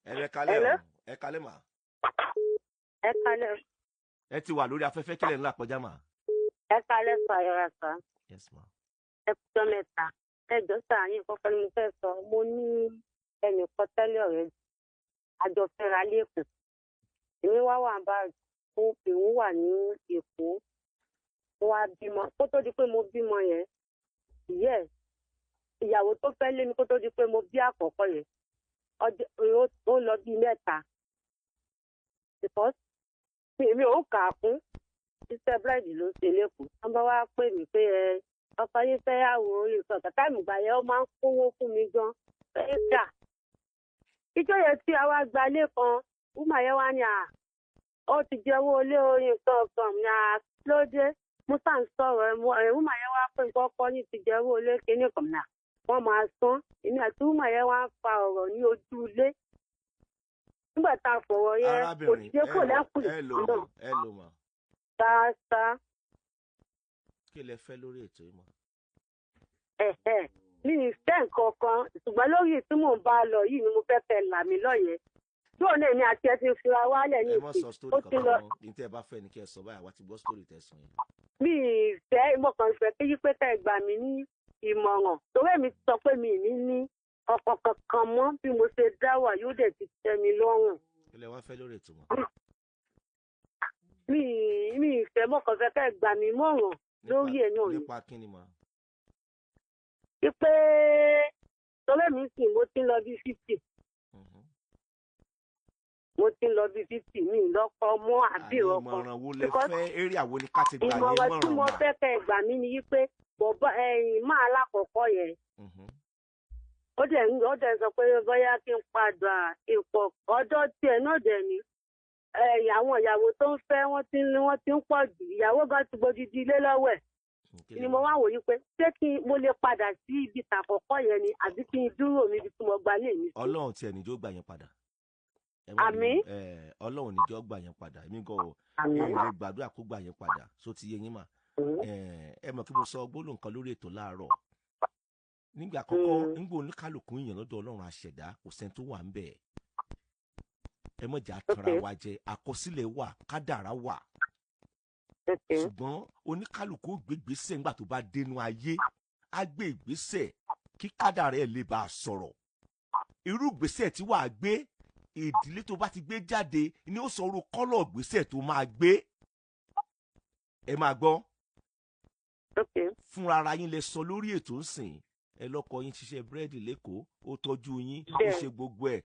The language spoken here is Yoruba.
Ẹ kalẹ́ Hello? o. Ẹ kalẹ́ mà. Ẹ kalẹ́. Ẹ ti wà lórí afẹ́fẹ́ kílẹ̀ ńlá kọjá mà. Ẹ kalẹ́ sà yọra sà. Yes ma. Ẹ kújọ́ mẹ́ta. Ẹ jọ sà yín kọ́kọ́ ni mo fẹ́ sọ. Mo ní ẹnìkan tẹ́lẹ̀ ọ̀rẹ́ àjọ fẹ́ra lẹ́kọ̀ọ́. Èmi wá wà bá òun wà ní Èkó. Mo wá bímọ. Kó tó di pé mo bímọ yẹn. Yes. Ìyàwó tó fẹ́ lé mi kó tó di pé mo bí àkọ́kọ́ yẹn. Ó lọ bí mẹ́ta. Because èmi ò kà á kún. Iṣẹ́ búrẹ́dì ló ṣe lẹ́kọ̀ọ́. Wọ́n bá wá pè mí pé ọkọ yín fẹ́ yàwó orí nǹkan kàtà ìgbà yẹn ó máa ń kówó fún mi gan. Ẹ gbà. Ìjọ yẹn tí a wá gba ilé kan, wúmà yẹn wá ní ó ti jẹ owó ilé orí nǹkan kan ní lóde. Mo sá ń sọ̀rọ̀ wúmà yẹn wá pé nǹkan ọkọ yín ti jẹ owó ilé kíní kan náà. Wọ́n máa san. Èmi àti wúmà yẹn wá ń fa ọ̀rọ̀ ní ojú ilé. Nígbà tá a fọ̀rọ̀ yẹn, kò jẹ́ kò lẹ́kùn ìtàn. Ẹ lò mà. Sáásá. Kí lẹ fẹ́ lórí ètò yìí mọ̀? Mi ì fẹ́ nǹkan kan, ṣùgbọ́n lórí tí mò ń bá lọ yìí ni mo fẹ́ fẹ́ là mí lọ́yẹ̀. Yóò ní èmi àti ẹ ti fira wálẹ̀ ní Ẹ mọ̀ sọ sítórì kankan mọ́. Ní tẹ́ ẹ bá fẹ́ ni kí ẹ sọ báyìí, àwa ti gbọ́ sítórì tẹ́ sọ yẹn. Mi ì fẹ́ mo kàn fẹ́ kí pé ká ẹ gbà mí ní ìmọ̀ràn. Torí èmi ti sọ pé mi ì ní ọkọ kankan mọ́ bí mo ṣe dá wà yóò dẹ̀ ti tẹ́ mi lọ́rùn. Kí lẹ wá fẹ́ lórí ètò mọ̀? Mi ì fẹ́ mo kàn fẹ́ ká ẹ gbà mí mọ̀ràn lórí ẹ̀ náà ni. Nípa kí ni mà? Pé torí mi sì mo ti ń lọ bí 50. Mo ti ń lọ bí 50 mi lọ́kọ mọ́ àbí ọkọ. Ìmọ̀ràn wo lẹ fẹ́? Area wo ni ká ti gbà yín Ìmọ̀ràn tí mọ̀ràn mo mà? fẹ́ kẹ́ gbà mí ni wípé bọ̀bọ̀ máa lákọ̀ọ́kọ́ yẹn. Ó dẹ̀ sọ pé bóyá kí n padà ipò ọjọ́ tiẹ̀ náà dẹ̀ ni. Àwọn ìyàwó tó ń fẹ́ wọ́n ti ń pọ̀ jù. Ìyàwó gan ti gbódìdí ilé lọ́wọ́ ẹ̀. Ni mo wá wò yí pé ṣé mo lè padà sí ibi tàkọ́kọ́ yẹn ni àbí kí n dúró mi ibi tí mo gbà lè ní. Ọlọ́run tiẹ̀ níjó gbà yẹn padà. Àmín. Ọlọ́run níjó gbà yẹn padà. Èmi gan èrè gbàdúrà kó gbà yẹn padà. Só ti yé yín mà. Ẹ mọ̀ kí mo sọ gbólóhùn kan lórí ètò láàárọ̀. Nígbà àkọ́kọ́ nígbà oníkálùkù yìnyín lọ́dọ̀ Ọlọ́run àṣẹ̀dá kò sẹ́ni tó wà ń bẹ̀. Ẹ mọ̀ jà tanra wa jẹ, àkọsílẹ̀ wà, kádàrá wà. Ṣùgbọ́n oníkálùkù gbé ìgbésẹ̀ nígbà tó bá dénú ayé, á gbé ìgbésẹ̀ kí kádàrá ẹ̀ lè bá a sọ̀rọ̀. Irú ìgbésẹ̀ tí wàá gbé, ìdílé tó bá ti gbé jáde ni ó sọ orú kọ́lọ̀ ìgbésẹ̀ tó máa gbé. Ẹ máa gbọ́. Fúnra ara yín lẹ sọ lórí ètò ńsìn. Ẹ lọ́kọ yín ṣiṣẹ́ búrẹ́dì lẹ́kọ̀ọ́, ó tọ́jú yín, ó ṣe gbogbo ẹ̀.